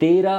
13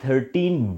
13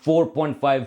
4.5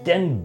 10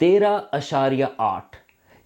13.8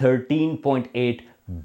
13.8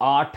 8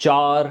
4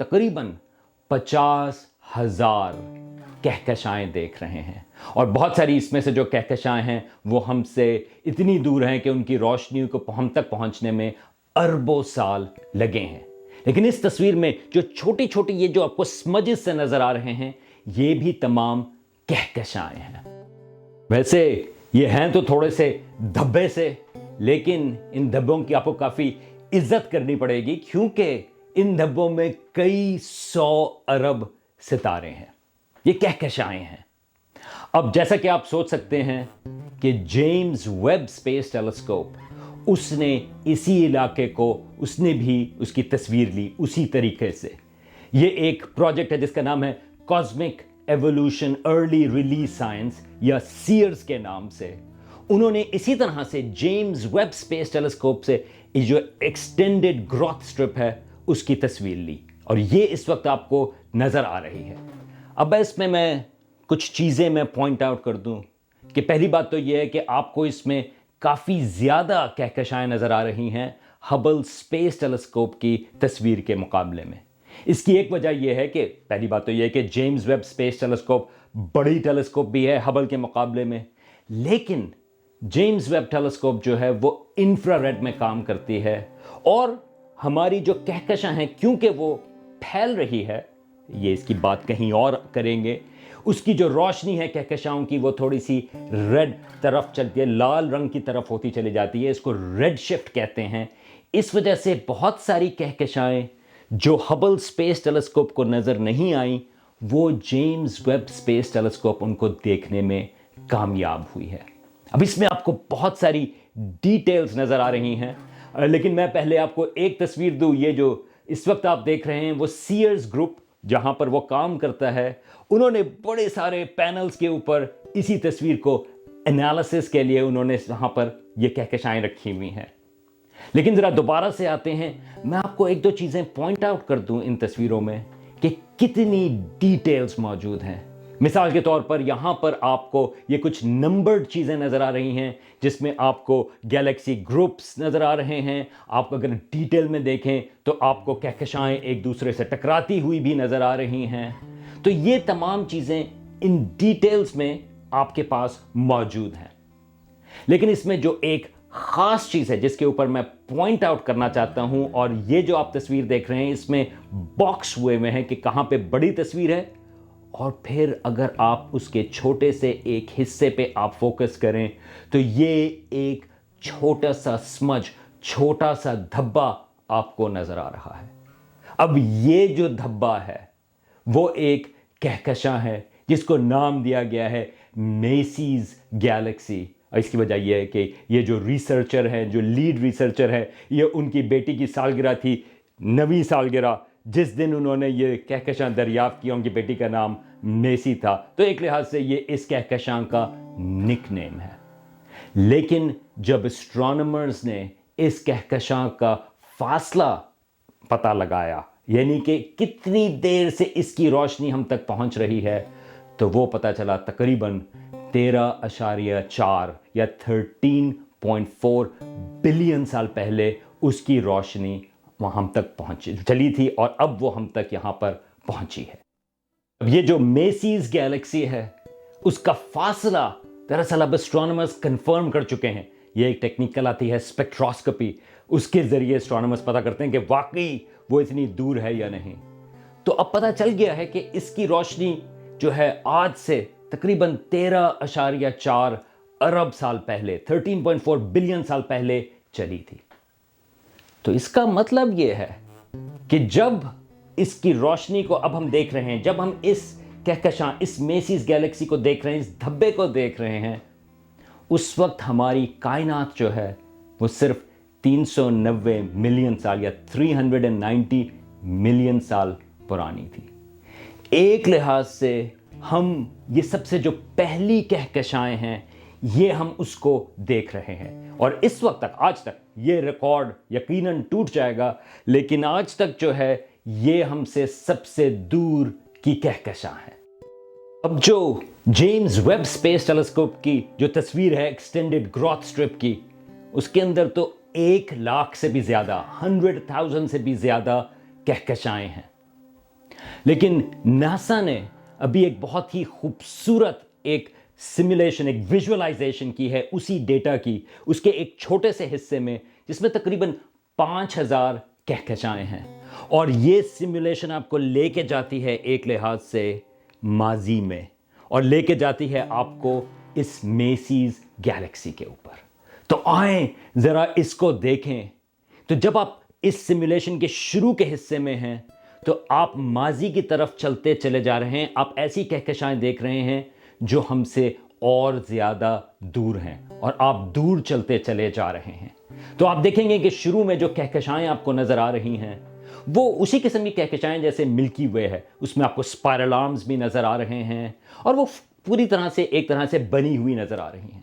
تقریباً 50,000 کہکشائیں دیکھ رہے ہیں، اور بہت ساری اس میں سے جو کہکشائیں ہیں وہ ہم سے اتنی دور ہیں کہ ان کی روشنی کو ہم تک پہنچنے میں اربوں سال لگے ہیں۔ لیکن اس تصویر میں جو چھوٹی چھوٹی یہ جو آپ کو سمجز سے نظر آ رہے ہیں، یہ بھی تمام کہکشائیں ہیں۔ ویسے یہ ہیں تو تھوڑے سے دھبے سے، لیکن ان دھبوں کی آپ کو کافی عزت کرنی پڑے گی، کیونکہ ان دھبوں میں کئی 100 ارب ستارے ہیں، یہ کہکشائیں ہیں۔ اب جیسا کہ آپ سوچ سکتے ہیں کہ جیمز ویب اسپیس ٹیلیسکوپ، اس نے اسی علاقے کو اس نے بھی اس کی تصویر لی اسی طریقے سے۔ یہ ایک پروجیکٹ ہے جس کا نام ہے cosmic evolution early release science, یا سیئرز کے نام سے۔ انہوں نے اسی طرح سے جیمز ویب اسپیس ٹیلیسکوپ سے جو ایکسٹینڈڈ گروتھ سٹرپ ہے اس کی تصویر لی، اور یہ اس وقت آپ کو نظر آ رہی ہے۔ اب اس میں کچھ چیزیں میں پوائنٹ آؤٹ کر دوں کہ پہلی بات تو یہ ہے کہ آپ کو اس میں کافی زیادہ کہکشائیں نظر آ رہی ہیں ہبل اسپیس ٹیلیسکوپ کی تصویر کے مقابلے میں۔ اس کی ایک وجہ یہ ہے کہ پہلی بات تو یہ ہے کہ جیمز ویب اسپیس ٹیلیسکوپ بڑی ٹیلیسکوپ بھی ہے ہبل کے مقابلے میں، لیکن جیمز ویب ٹیلیسکوپ جو ہے وہ انفرا ریڈ میں کام کرتی ہے، اور ہماری جو کہکشاں ہیں کیونکہ وہ پھیل رہی ہے، یہ اس کی بات کہیں اور کریں گے، اس کی جو روشنی ہے کہکشاؤں کی وہ تھوڑی سی ریڈ طرف چلتی ہے، لال رنگ کی طرف ہوتی چلی جاتی ہے، اس کو ریڈ شفٹ کہتے ہیں۔ اس وجہ سے بہت ساری کہکشائیں جو ہبل اسپیس ٹیلیسکوپ کو نظر نہیں آئیں، وہ جیمز ویب اسپیس ٹیلیسکوپ ان کو دیکھنے میں کامیاب ہوئی ہے۔ اب اس میں آپ کو بہت ساری ڈیٹیلز نظر آ رہی ہیں، لیکن میں پہلے آپ کو ایک تصویر دوں۔ یہ جو اس وقت آپ دیکھ رہے ہیں وہ سیئرز گروپ جہاں پر وہ کام کرتا ہے، انہوں نے بڑے سارے پینلز کے اوپر اسی تصویر کو انالیسس کے لیے انہوں نے وہاں پر یہ کہکشائیں رکھی ہوئی ہیں۔ لیکن ذرا دوبارہ سے آتے ہیں، میں آپ کو ایک دو چیزیں پوائنٹ آؤٹ کر دوں ان تصویروں میں کہ کتنی ڈیٹیلز موجود ہیں۔ مثال کے طور پر یہاں پر آپ کو یہ کچھ نمبرڈ چیزیں نظر آ رہی ہیں، جس میں آپ کو گیلیکسی گروپس نظر آ رہے ہیں۔ آپ کو اگر ڈیٹیل میں دیکھیں تو آپ کو کہکشائیں ایک دوسرے سے ٹکراتی ہوئی بھی نظر آ رہی ہیں۔ تو یہ تمام چیزیں ان ڈیٹیلز میں آپ کے پاس موجود ہیں۔ لیکن اس میں جو ایک خاص چیز ہے جس کے اوپر میں پوائنٹ آؤٹ کرنا چاہتا ہوں، اور یہ جو آپ تصویر دیکھ رہے ہیں اس میں باکس ہوئے ہوئے ہیں کہ کہاں پہ بڑی تصویر ہے، اور پھر اگر آپ اس کے چھوٹے سے ایک حصے پہ آپ فوکس کریں تو یہ ایک چھوٹا سا سمج، چھوٹا سا دھبا آپ کو نظر آ رہا ہے۔ اب یہ جو دھبا ہے وہ ایک کہکشاں ہے جس کو نام دیا گیا ہے میسیز گیلیکسی۔ اس کی وجہ یہ ہے کہ یہ جو ریسرچر ہے، جو لیڈ ریسرچر ہے، یہ ان کی بیٹی کی سالگرہ تھی، 9ویں سالگرہ، جس دن انہوں نے یہ کہکشاں دریافت کیا۔ ان کی بیٹی کا نام میسی تھا، تو ایک لحاظ سے یہ اس کہکشاں کا نک نیم ہے۔ لیکن جب اسٹرانومرز نے اس کہکشاں کا فاصلہ پتہ لگایا، یعنی کہ کتنی دیر سے اس کی روشنی ہم تک پہنچ رہی ہے، تو وہ پتہ چلا تقریباً 13.4 یا 13.4 بلین سال پہلے اس کی روشنی وہ ہم تک چلی تھی، اور اب وہ ہم تک یہاں پر پہنچی ہے۔ اب یہ جو میسیز گیلیکسی ہے اس کا فاصلہ دراصل اب اسٹرانومرز کنفرم کر چکے ہیں۔ یہ ایک ٹیکنیکل آتی ہے اسپیکٹروسکوپی، اس کے ذریعے اسٹرانومرز پتہ کرتے ہیں کہ واقعی وہ اتنی دور ہے یا نہیں۔ تو اب پتہ چل گیا ہے کہ اس کی روشنی جو ہے آج سے تقریباً 13.4 ارب سال پہلے، 13.4 بلین سال پہلے چلی تھی۔ تو اس کا مطلب یہ ہے کہ جب اس کی روشنی کو اب ہم دیکھ رہے ہیں، جب ہم اس کہکشاں، اس میسیز گیلیکسی کو دیکھ رہے ہیں، اس دھبے کو دیکھ رہے ہیں، اس وقت ہماری کائنات جو ہے وہ صرف 390 ملین سال یا 390 ملین سال پرانی تھی۔ ایک لحاظ سے ہم یہ سب سے جو پہلی کہکشائیں ہیں، یہ ہم اس کو دیکھ رہے ہیں، اور اس وقت تک، آج تک، یہ ریکارڈ یقیناً ٹوٹ جائے گا، لیکن آج تک جو ہے یہ ہم سے سب سے دور کی کہکشاں ہے۔ اب جو جیمز ویب اسپیس ٹیلیسکوپ کی جو تصویر ہے ایکسٹینڈڈ گروتھ سٹرپ کی، اس کے اندر تو 1 لاکھ سے بھی زیادہ، 100,000 سے بھی زیادہ کہکشائیں ہیں۔ لیکن ناسا نے ابھی ایک بہت ہی خوبصورت ایک سیمولیشن، ایک ویژولائزیشن کی ہے اسی ڈیٹا کی، اس کے ایک چھوٹے سے حصے میں، جس میں تقریباً 5000 کہکشائیں ہیں، اور یہ سیمولیشن آپ کو لے کے جاتی ہے ایک لحاظ سے ماضی میں، اور لے کے جاتی ہے آپ کو اس میسیز گیلیکسی کے اوپر۔ تو آئیں ذرا اس کو دیکھیں۔ تو جب آپ اس سیمولیشن کے شروع کے حصے میں ہیں تو آپ ماضی کی طرف چلتے چلے جا رہے ہیں، آپ ایسی کہکشائیں دیکھ رہے ہیں جو ہم سے اور زیادہ دور ہیں، اور آپ دور چلتے چلے جا رہے ہیں۔ تو آپ دیکھیں گے کہ شروع میں جو کہکشائیں آپ کو نظر آ رہی ہیں وہ اسی قسم کی کہکشائیں جیسے ملکی وے ہے، اس میں آپ کو اسپائرل آرمز بھی نظر آ رہے ہیں، اور وہ پوری طرح سے ایک طرح سے بنی ہوئی نظر آ رہی ہیں۔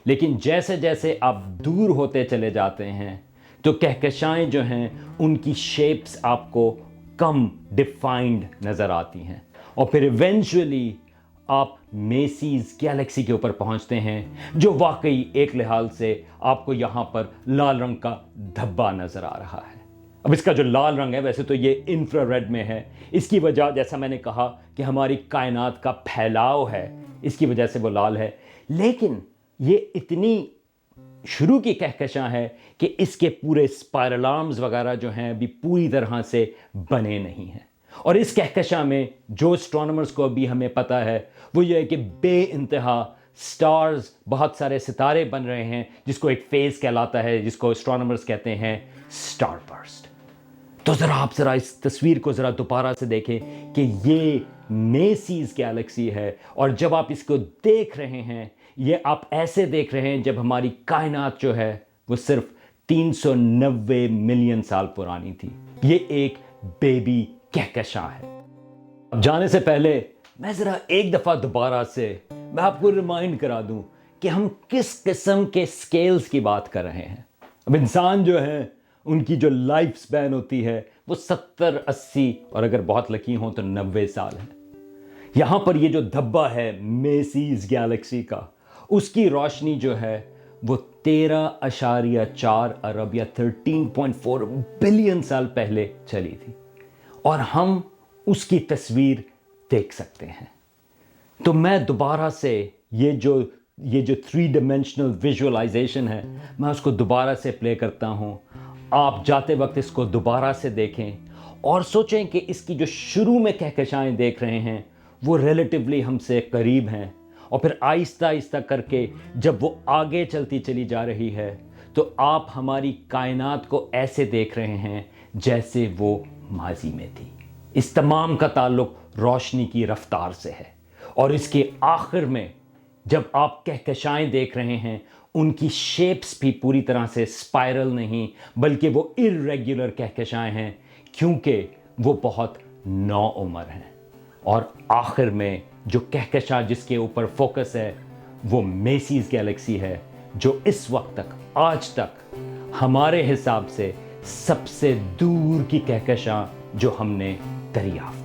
لیکن جیسے جیسے آپ دور ہوتے چلے جاتے ہیں تو کہکشائیں جو ہیں ان کی شیپس آپ کو کم ڈیفائنڈ نظر آتی ہیں، اور پھر ایونچولی آپ میسیز گیلیکسی کے اوپر پہنچتے ہیں، جو واقعی ایک لحاظ سے آپ کو یہاں پر لال رنگ کا دھبا نظر آ رہا ہے۔ اب اس کا جو لال رنگ ہے، ویسے تو یہ انفرا ریڈ میں ہے، اس کی وجہ جیسا میں نے کہا کہ ہماری کائنات کا پھیلاؤ ہے، اس کی وجہ سے وہ لال ہے، لیکن یہ اتنی شروع کی کہکشاں ہے کہ اس کے پورے اسپائرل آرمز وغیرہ جو ہیں ابھی پوری طرح سے بنے نہیں ہیں، اور اس کہکشاں میں جو اسٹرانومرز کو ابھی ہمیں پتہ ہے وہ یہ ہے کہ بے انتہا سٹارز، بہت سارے ستارے بن رہے ہیں، جس کو ایک فیز کہلاتا ہے، جس کو اسٹرانومرز کہتے ہیں سٹار برسٹ۔ تو آپ اس تصویر کو ذرا دوبارہ سے دیکھیں کہ یہ میسیز گیلیکسی ہے، اور جب آپ اس کو دیکھ رہے ہیں یہ آپ ایسے دیکھ رہے ہیں جب ہماری کائنات جو ہے وہ صرف 390 ملین سال پرانی تھی۔ یہ ایک بیبی کہکشاں ہے۔ اب جانے سے پہلے میں ذرا ایک دفعہ دوبارہ سے میں آپ کو ریمائنڈ کرا دوں کہ ہم کس قسم کے سکیلز کی بات کر رہے ہیں۔ اب انسان جو ہے ان کی جو لائف سپین ہوتی ہے وہ 70، 80 اور اگر بہت لکی ہوں تو 90 سال ہے۔ یہاں پر یہ جو دھبا ہے میسیز گیلیکسی کا، اس کی روشنی جو ہے وہ 13.4 ارب یا 13.4 بلین سال پہلے چلی تھی، اور ہم اس کی تصویر دیکھ سکتے ہیں۔ تو میں دوبارہ سے یہ جو 3 ڈائمینشنل ویژولائزیشن ہے میں اس کو دوبارہ سے پلے کرتا ہوں۔ آپ جاتے وقت اس کو دوبارہ سے دیکھیں اور سوچیں کہ اس کی جو شروع میں کہکشائیں دیکھ رہے ہیں وہ ریلیٹیولی ہم سے قریب ہیں، اور پھر آہستہ آہستہ کر کے جب وہ آگے چلتی چلی جا رہی ہے تو آپ ہماری کائنات کو ایسے دیکھ رہے ہیں جیسے وہ ماضی میں تھی۔ اس تمام کا تعلق روشنی کی رفتار سے ہے، اور اس کے آخر میں جب آپ کہکشائیں دیکھ رہے ہیں ان کی شیپس بھی پوری طرح سے اسپائرل نہیں بلکہ وہ ارریگولر کہکشائیں ہیں، کیونکہ وہ بہت نو عمر ہیں۔ اور آخر میں جو کہکشاں جس کے اوپر فوکس ہے وہ میسیز گیلیکسی ہے، جو اس وقت تک، آج تک ہمارے حساب سے سب سے دور کی کہکشاں جو ہم نے دریافت